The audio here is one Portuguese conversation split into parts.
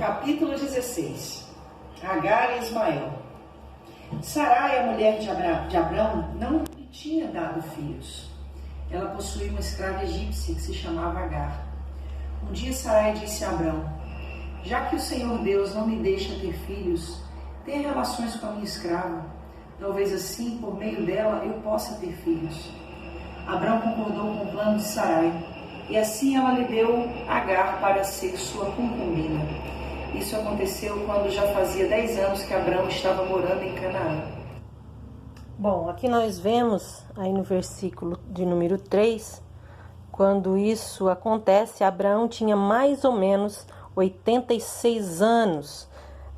Capítulo 16. Agar e Ismael. Sarai, a mulher de Abrão, não lhe tinha dado filhos. Ela possuía uma escrava egípcia que se chamava Agar. Um dia Sarai disse a Abrão: já que o Senhor Deus não me deixa ter filhos, tenha relações com a minha escrava. Talvez assim, por meio dela, eu possa ter filhos. Abrão concordou com o plano de Sarai, e assim ela lhe deu Agar para ser sua concubina. Isso aconteceu quando já fazia 10 anos que Abrão estava morando em Canaã. Bom, aqui nós vemos, aí no versículo de número 3, quando isso acontece, Abraão tinha mais ou menos 86 anos,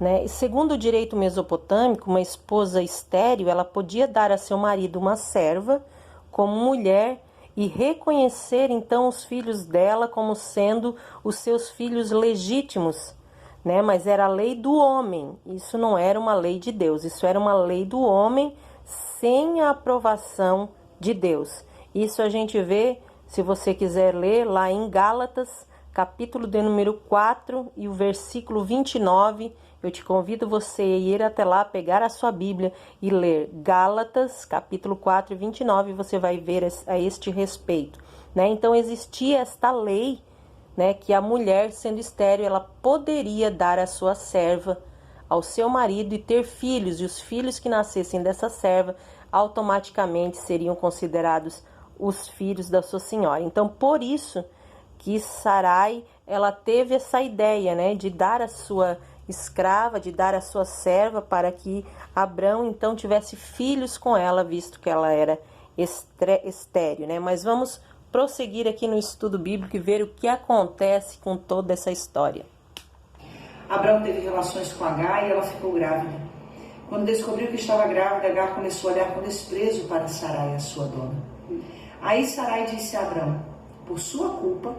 né? E segundo o direito mesopotâmico, uma esposa estéril, ela podia dar a seu marido uma serva como mulher e reconhecer então os filhos dela como sendo os seus filhos legítimos, né? Mas era a lei do homem, isso não era uma lei de Deus, isso era uma lei do homem sem a aprovação de Deus. Isso a gente vê, se você quiser ler, lá em Gálatas, capítulo de número 4 e o versículo 29, eu te convido você a ir até lá, pegar a sua Bíblia e ler Gálatas, capítulo 4 e 29, você vai ver a este respeito, né? Então existia esta lei, né, que a mulher, sendo estéril, ela poderia dar a sua serva ao seu marido e ter filhos, e os filhos que nascessem dessa serva automaticamente seriam considerados os filhos da sua senhora. Então, por isso que Sarai, ela teve essa ideia, né, de dar a sua escrava, de dar a sua serva para que Abrão então tivesse filhos com ela, visto que ela era estéril, né? Mas vamos prosseguir aqui no estudo bíblico e ver o que acontece com toda essa história. Abrão teve relações com Agar e ela ficou grávida. Quando descobriu que estava grávida, Agar começou a olhar com desprezo para Sarai, a sua dona. Aí Sarai disse a Abrão: por sua culpa,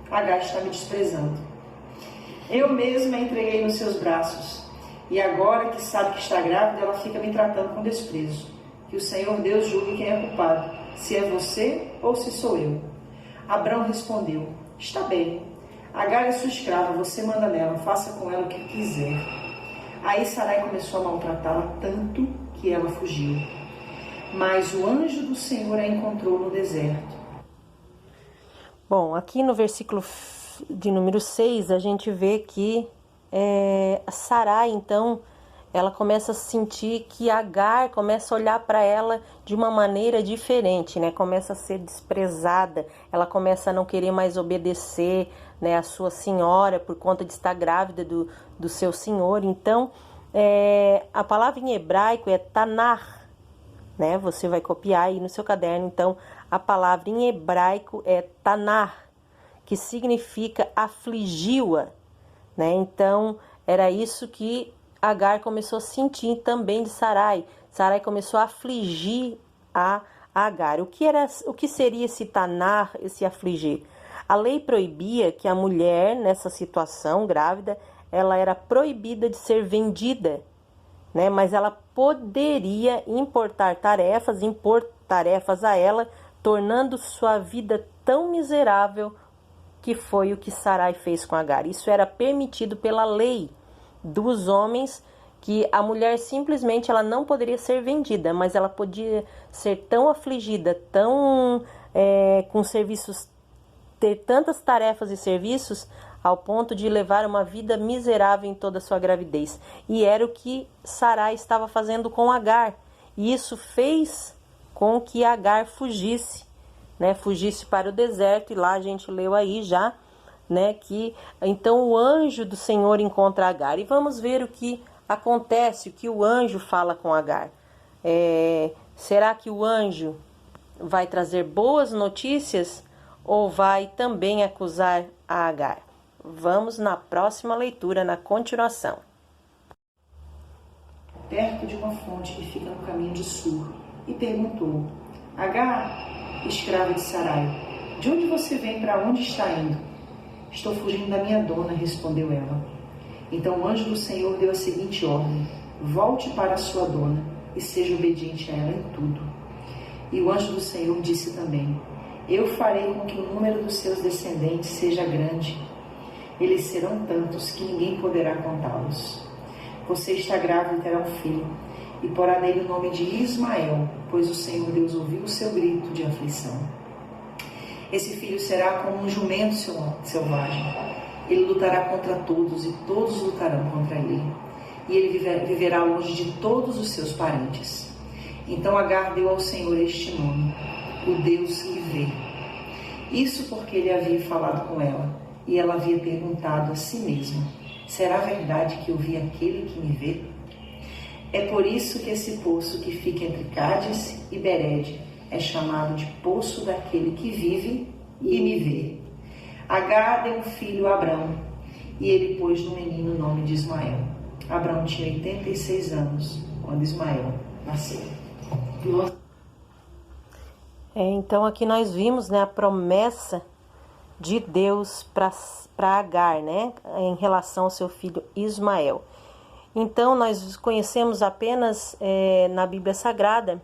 Agar está me desprezando. Eu mesma a entreguei nos seus braços, e agora que sabe que está grávida, ela fica me tratando com desprezo. Que o Senhor Deus julgue quem é culpado, se é você ou se sou eu. Abrão respondeu: está bem, Agar é sua escrava, você manda nela, faça com ela o que quiser. Aí Sarai começou a maltratá-la tanto que ela fugiu. Mas o anjo do Senhor a encontrou no deserto. Bom, aqui no versículo de número 6, a gente vê que Sarai, então, ela começa a sentir que Agar começa a olhar para ela de uma maneira diferente, né? Começa a ser desprezada, ela começa a não querer mais obedecer, né, a sua senhora por conta de estar grávida do seu senhor. Então, a palavra em hebraico é tanar, né? Você vai copiar aí no seu caderno. Então, a palavra em hebraico é tanar, que significa afligiu-a, né? Então, era isso que Agar começou a sentir também de Sarai. Sarai começou a afligir a Agar. O que seria esse tanar, esse afligir? A lei proibia que a mulher, nessa situação grávida, ela era proibida de ser vendida, né? Mas ela poderia impor tarefas a ela, tornando sua vida tão miserável que foi o que Sarai fez com Agar. Isso era permitido pela lei dos homens, que a mulher simplesmente ela não poderia ser vendida, mas ela podia ser tão afligida, tão com serviços, ter tantas tarefas e serviços, ao ponto de levar uma vida miserável em toda a sua gravidez. E era o que Sarai estava fazendo com Agar. E isso fez com que Agar fugisse, né? Fugisse para o deserto. E lá a gente leu aí já, né, que então o anjo do Senhor encontra Agar. E vamos ver o que acontece, o que o anjo fala com Agar. Será que o anjo vai trazer boas notícias ou vai também acusar a Agar? Vamos na próxima leitura, na continuação. Perto de uma fonte que fica no caminho de Sur, e perguntou: Agar, escrava de Sarai, de onde você vem, para onde está indo? Estou fugindo da minha dona, respondeu ela. Então o anjo do Senhor deu a seguinte ordem: volte para a sua dona e seja obediente a ela em tudo. E o anjo do Senhor disse também: eu farei com que o número dos seus descendentes seja grande. Eles serão tantos que ninguém poderá contá-los. Você está grávida e terá um filho, e porá nele o nome de Ismael, pois o Senhor Deus ouviu o seu grito de aflição. Esse filho será como um jumento selvagem. Ele lutará contra todos e todos lutarão contra ele. E ele viverá longe de todos os seus parentes. Então Agar deu ao Senhor este nome, o Deus que vê. Isso porque ele havia falado com ela, e ela havia perguntado a si mesma: será verdade que eu vi aquele que me vê? É por isso que esse poço que fica entre Cádiz e Bered é chamado de poço daquele que vive e me vê. Agar deu um filho a Abrão, e ele pôs no menino o nome de Ismael. Abrão tinha 86 anos quando Ismael nasceu. Então aqui nós vimos, né, a promessa de Deus para Agar, né, em relação ao seu filho Ismael. Então nós conhecemos apenas na Bíblia Sagrada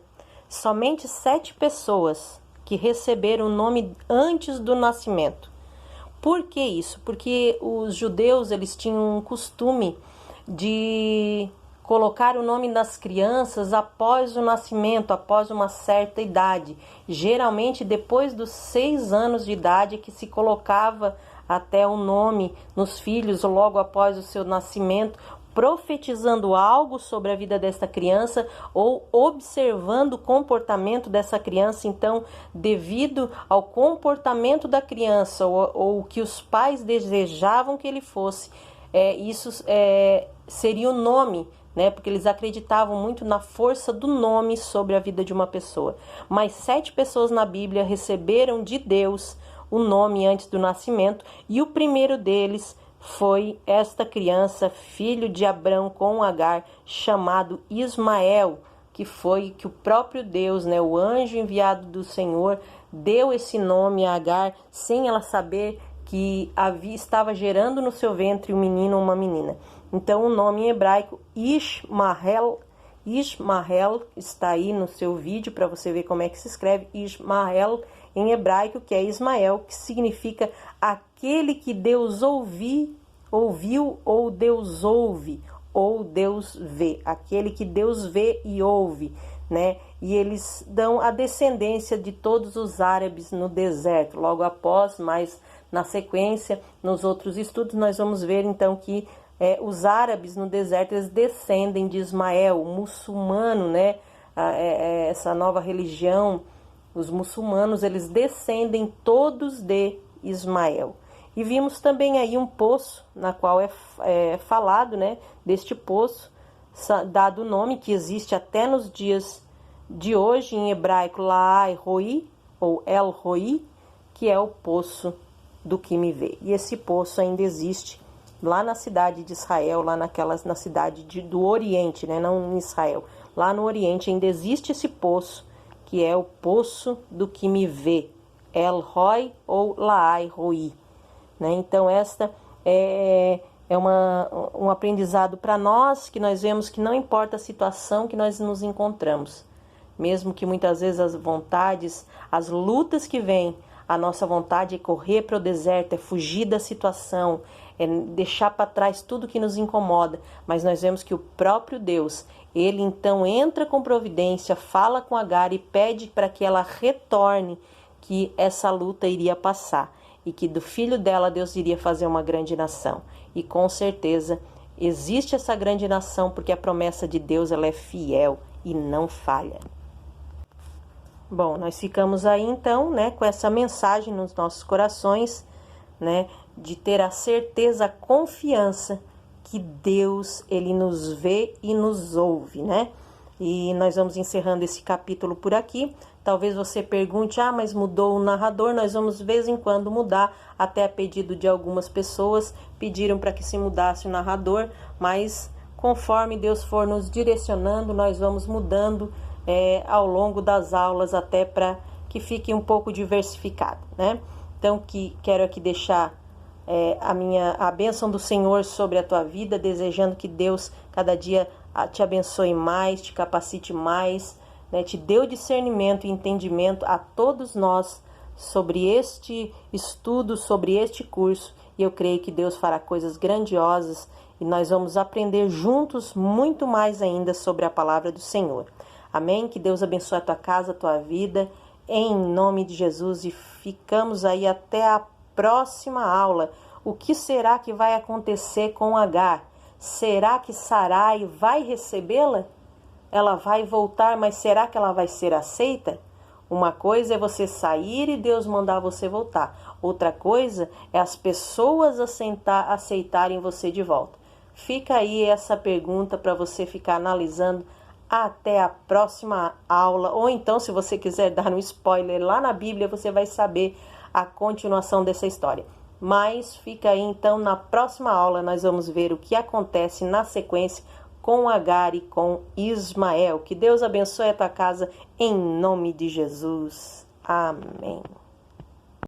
somente 7 pessoas que receberam o nome antes do nascimento. Por que isso? Porque os judeus eles tinham um costume de colocar o nome das crianças após o nascimento, após uma certa idade. Geralmente depois dos 6 anos de idade que se colocava até o nome nos filhos logo após o seu nascimento, profetizando algo sobre a vida dessa criança ou observando o comportamento dessa criança. Então, devido ao comportamento da criança ou o que os pais desejavam que ele fosse, isso seria o nome, né? Porque eles acreditavam muito na força do nome sobre a vida de uma pessoa. Mas 7 pessoas na Bíblia receberam de Deus o nome antes do nascimento, e o primeiro deles foi esta criança, filho de Abrão com Agar, chamado Ismael, que o próprio Deus, né, o anjo enviado do Senhor, deu esse nome a Agar, sem ela saber que estava gerando no seu ventre um menino ou uma menina. Então o nome em hebraico Ismael está aí no seu vídeo para você ver como é que se escreve Ismael em hebraico, que é Ismael, que significa aquele que Deus ouviu, ou Deus ouve, ou Deus vê, aquele que Deus vê e ouve, né? E eles dão a descendência de todos os árabes no deserto. Logo após, mas na sequência, nos outros estudos, nós vamos ver então que os árabes no deserto, eles descendem de Ismael, o muçulmano, né? Essa nova religião, os muçulmanos, eles descendem todos de Ismael. E vimos também aí um poço, na qual é falado, né, deste poço, dado o nome que existe até nos dias de hoje, em hebraico, Laai Roi, ou El Roi, que é o poço do que me vê. E esse poço ainda existe lá na cidade de Israel, lá na cidade do Oriente, né, não em Israel. Lá no Oriente ainda existe esse poço, que é o poço do que me vê, El Roi ou Laai Roi. Né? Então esta é um aprendizado para nós, que nós vemos que não importa a situação que nós nos encontramos, mesmo que muitas vezes as vontades, as lutas que vêm, a nossa vontade é correr para o deserto, é fugir da situação, é deixar para trás tudo que nos incomoda, mas nós vemos que o próprio Deus, ele então entra com providência, fala com Agar e pede para que ela retorne, que essa luta iria passar e que do filho dela Deus iria fazer uma grande nação. E com certeza existe essa grande nação, porque a promessa de Deus ela é fiel e não falha. Bom, nós ficamos aí então, né, com essa mensagem nos nossos corações, né, de ter a certeza, a confiança que Deus, ele nos vê e nos ouve, né? E nós vamos encerrando esse capítulo por aqui. Talvez você pergunte, mas mudou o narrador. Nós vamos de vez em quando mudar, até a pedido de algumas pessoas, pediram para que se mudasse o narrador, mas conforme Deus for nos direcionando, nós vamos mudando ao longo das aulas, até para que fique um pouco diversificado, né? Então, quero aqui deixar a bênção do Senhor sobre a tua vida, desejando que Deus cada dia te abençoe mais, te capacite mais, né, te dê o discernimento e entendimento a todos nós sobre este estudo, sobre este curso, e eu creio que Deus fará coisas grandiosas e nós vamos aprender juntos muito mais ainda sobre a palavra do Senhor. Amém? Que Deus abençoe a tua casa, a tua vida, em nome de Jesus, e ficamos aí até a próxima aula. O que será que vai acontecer com Agar? Será que Sarai vai recebê-la? Ela vai voltar, mas será que ela vai ser aceita? Uma coisa é você sair e Deus mandar você voltar. Outra coisa é as pessoas aceitarem você de volta. Fica aí essa pergunta para você ficar analisando até a próxima aula. Ou então, se você quiser dar um spoiler lá na Bíblia, você vai saber a continuação dessa história. Mas fica aí, então, na próxima aula nós vamos ver o que acontece na sequência com Agar e com Ismael. Que Deus abençoe a tua casa em nome de Jesus. Amém.